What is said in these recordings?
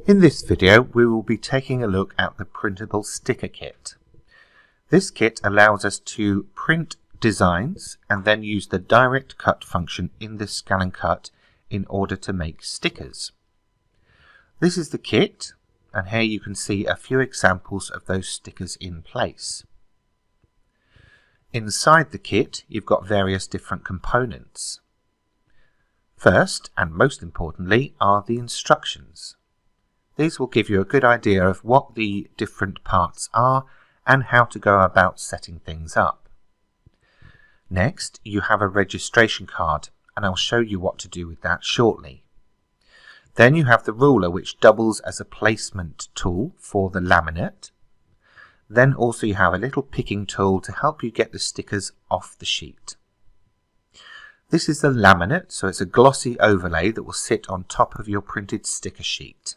In this video we will be taking a look at the printable sticker kit. This kit allows us to print designs and then use the direct cut function in the scan and cut in order to make stickers. This is the kit, and here you can see a few examples of those stickers in place. Inside the kit you've got various different components. First, and most importantly, are the instructions. These will give you a good idea of what the different parts are and how to go about setting things up. Next, you have a registration card, and I'll show you what to do with that shortly. Then you have the ruler, which doubles as a placement tool for the laminate. Then also you have a little picking tool to help you get the stickers off the sheet. This is the laminate, so it's a glossy overlay that will sit on top of your printed sticker sheet.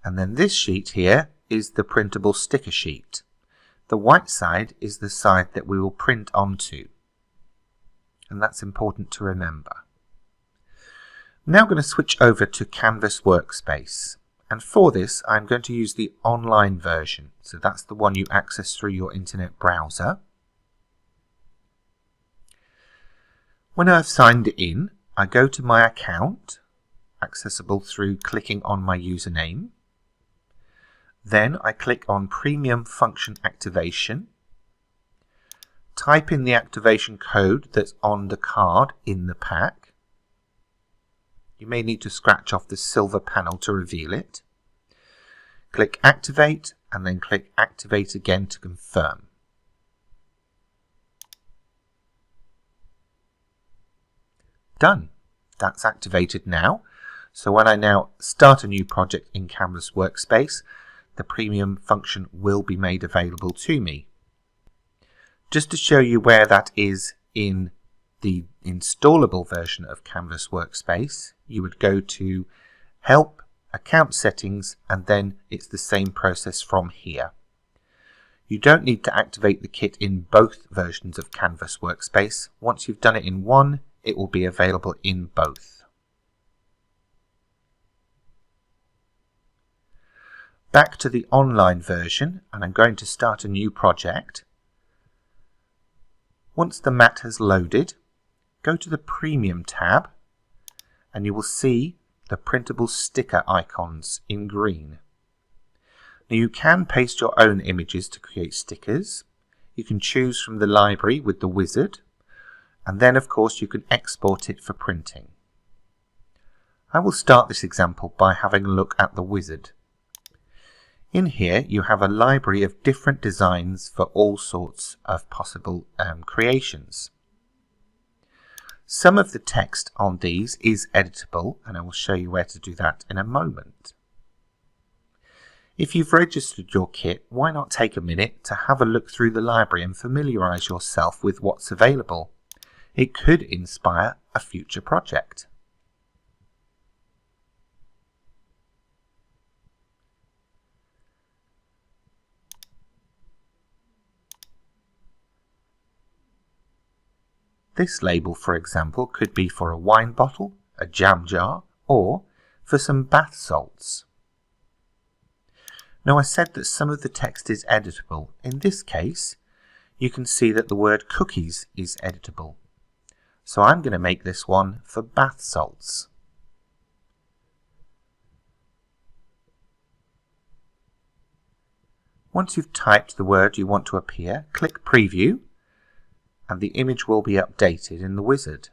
And then this sheet here is the printable sticker sheet. The white side is the side that we will print onto, and that's important to remember. Now I'm going to switch over to Canvas Workspace, and for this I'm going to use the online version, so that's the one you access through your internet browser. When I've signed in, I go to my account, accessible through clicking on my username. Then I click on Premium Function Activation, type in the activation code that's on the card in the pack. You may need to scratch off the silver panel to reveal it. Click Activate and then click Activate again to confirm. Done. That's activated now. So when I now start a new project in Canvas Workspace, the premium function will be made available to me. Just to show you where that is in the installable version of Canvas Workspace, you would go to Help, Account Settings, and then it's the same process from here. You don't need to activate the kit in both versions of Canvas Workspace. Once you've done it in one, it will be available in both. Back to the online version, and I'm going to start a new project. Once the mat has loaded, go to the Premium tab and you will see the printable sticker icons in green. Now you can paste your own images to create stickers. You can choose from the library with the wizard, and then of course you can export it for printing. I will start this example by having a look at the wizard. In here you have a library of different designs for all sorts of possible creations. Some of the text on these is editable, and I will show you where to do that in a moment. If you've registered your kit, why not take a minute to have a look through the library and familiarise yourself with what's available. It could inspire a future project. This label, for example, could be for a wine bottle, a jam jar, or for some bath salts. Now I said that some of the text is editable. In this case, you can see that the word cookies is editable. So I'm going to make this one for bath salts. Once you've typed the word you want to appear, click Preview, and the image will be updated in the wizard.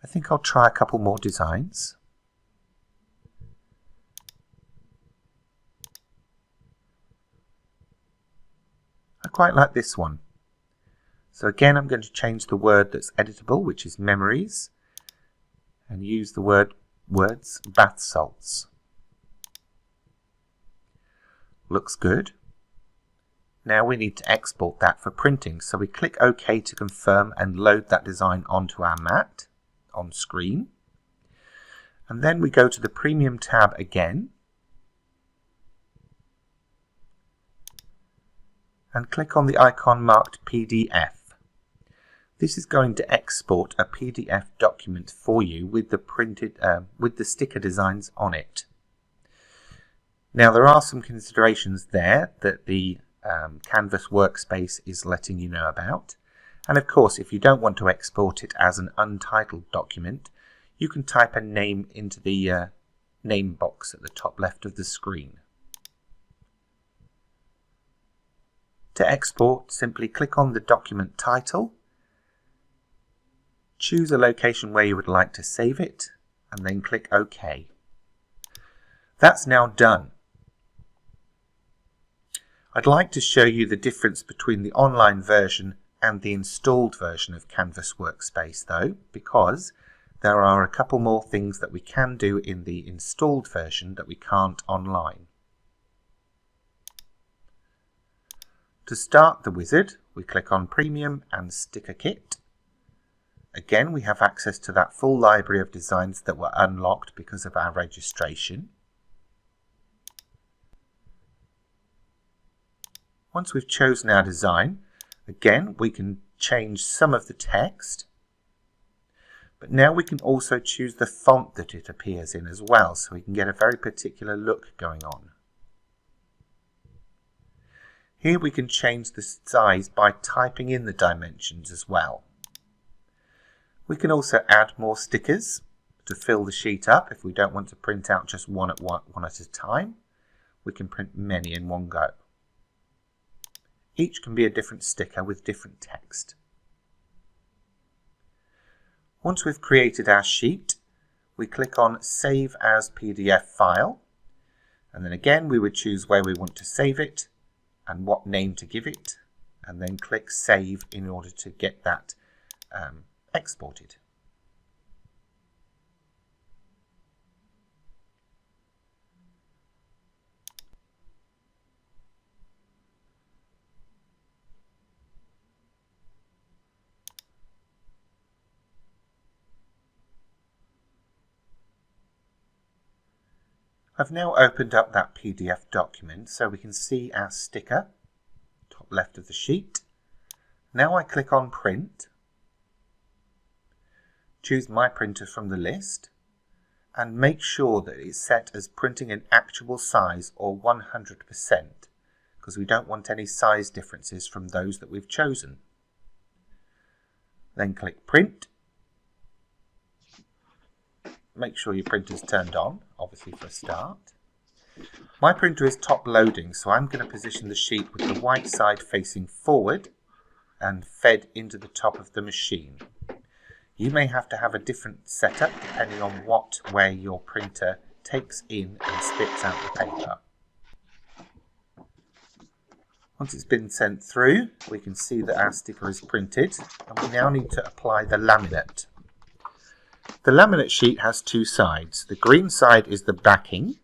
I think I'll try a couple more designs. I quite like this one. So again, I'm going to change the word that's editable, which is memories, and use the words bath salts. Looks good. Now we need to export that for printing, so we click OK to confirm and load that design onto our mat on screen. And then we go to the Premium tab again and click on the icon marked PDF. This is going to export a PDF document for you with the sticker designs on it. Now there are some considerations there that the Canvas workspace is letting you know about. And of course, if you don't want to export it as an untitled document, you can type a name into the name box at the top left of the screen. To export, simply click on the document title, choose a location where you would like to save it, and then click OK. That's now done. I'd like to show you the difference between the online version and the installed version of Canvas Workspace though, because there are a couple more things that we can do in the installed version that we can't online. To start the wizard, we click on Premium and Sticker Kit. Again, we have access to that full library of designs that were unlocked because of our registration. Once we've chosen our design, again, we can change some of the text, but now we can also choose the font that it appears in as well, so we can get a very particular look going on. Here we can change the size by typing in the dimensions as well. We can also add more stickers to fill the sheet up if we don't want to print out just one at a time. We can print many in one go. Each can be a different sticker with different text. Once we've created our sheet, we click on Save as PDF File, and then again we would choose where we want to save it and what name to give it, and then click Save in order to get that exported. I've now opened up that PDF document so we can see our sticker, top left of the sheet. Now I click on Print, choose my printer from the list, and make sure that it's set as printing an actual size or 100%, because we don't want any size differences from those that we've chosen. Then click Print. Make sure your printer's turned on, obviously for a start. My printer is top loading, so I'm going to position the sheet with the white side facing forward and fed into the top of the machine. You may have to have a different setup depending on where your printer takes in and spits out the paper. Once it's been sent through, we can see that our sticker is printed, and we now need to apply the laminate. The laminate sheet has two sides. The green side is the backing,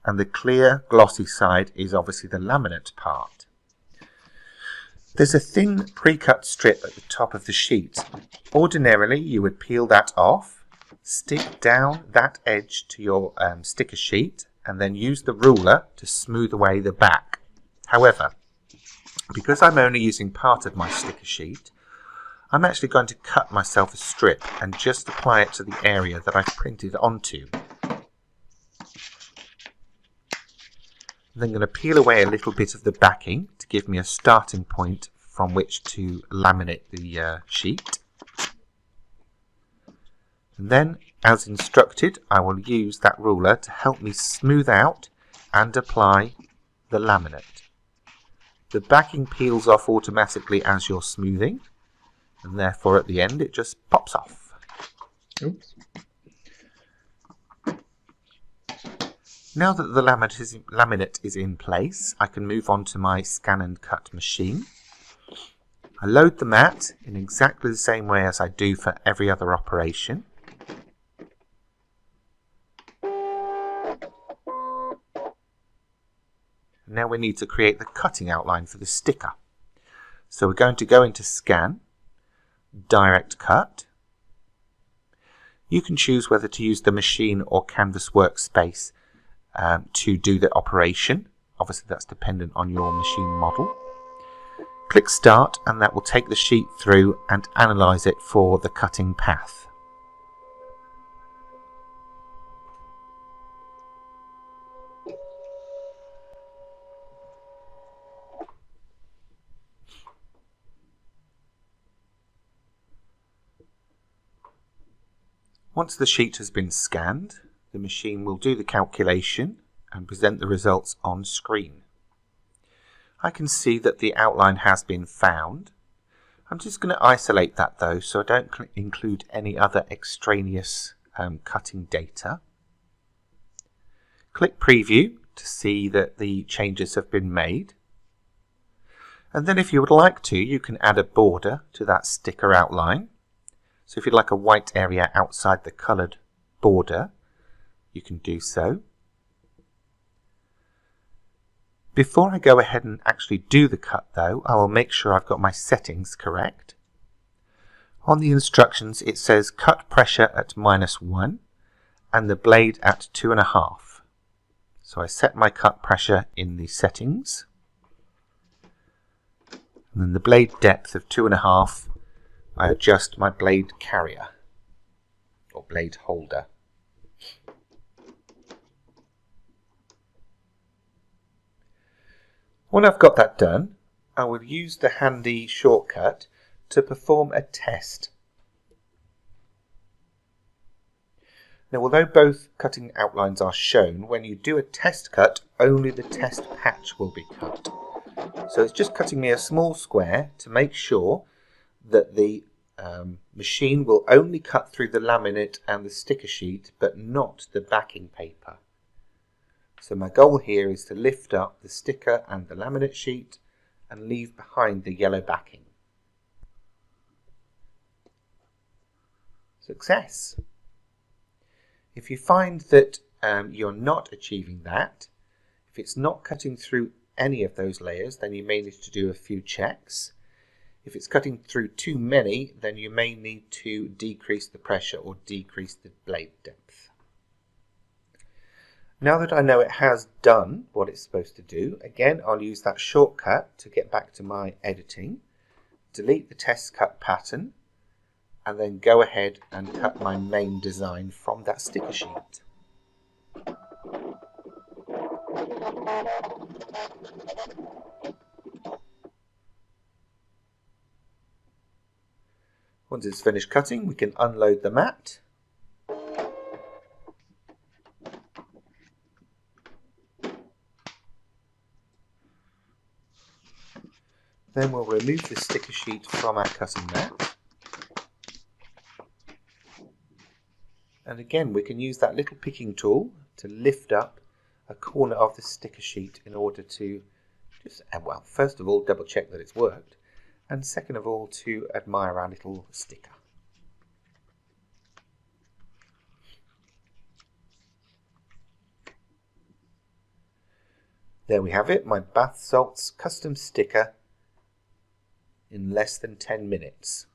and the clear glossy side is obviously the laminate part. There's a thin pre-cut strip at the top of the sheet. Ordinarily you would peel that off, stick down that edge to your sticker sheet, and then use the ruler to smooth away the back. However, because I'm only using part of my sticker sheet, I'm actually going to cut myself a strip and just apply it to the area that I've printed onto. I'm then going to peel away a little bit of the backing to give me a starting point from which to laminate the sheet. And then, as instructed, I will use that ruler to help me smooth out and apply the laminate. The backing peels off automatically as you're smoothing, and therefore at the end it just pops off. Oops. Now that the laminate is in place, I can move on to my scan and cut machine. I load the mat in exactly the same way as I do for every other operation. Now we need to create the cutting outline for the sticker. So we're going to go into Scan, Direct Cut. You can choose whether to use the machine or Canvas workspace to do the operation. Obviously that's dependent on your machine model. Click Start and that will take the sheet through and analyse it for the cutting path. Once the sheet has been scanned, the machine will do the calculation and present the results on screen. I can see that the outline has been found. I'm just going to isolate that though, so I don't include any other extraneous cutting data. Click Preview to see that the changes have been made. And then if you would like to, you can add a border to that sticker outline. So if you'd like a white area outside the coloured border, you can do so. Before I go ahead and actually do the cut though, I will make sure I've got my settings correct. On the instructions it says cut pressure at -1 and the blade at 2.5. So I set my cut pressure in the settings. And then the blade depth of 2.5, I adjust my blade carrier or blade holder. When I've got that done, I will use the handy shortcut to perform a test. Now, although both cutting outlines are shown, when you do a test cut, only the test patch will be cut. So it's just cutting me a small square to make sure that the machine will only cut through the laminate and the sticker sheet, but not the backing paper. So my goal here is to lift up the sticker and the laminate sheet and leave behind the yellow backing. Success! If you find that you're not achieving that, if it's not cutting through any of those layers, then you may need to do a few checks. If it's cutting through too many, then you may need to decrease the pressure or decrease the blade depth. Now that I know it has done what it's supposed to do, again I'll use that shortcut to get back to my editing, delete the test cut pattern, and then go ahead and cut my main design from that sticker sheet. Once it's finished cutting, we can unload the mat. Then we'll remove the sticker sheet from our cutting mat. And again, we can use that little picking tool to lift up a corner of the sticker sheet in order to just, well, first of all, double check that it's worked, and second of all, to admire our little sticker. There we have it, my bath salts custom sticker in less than 10 minutes.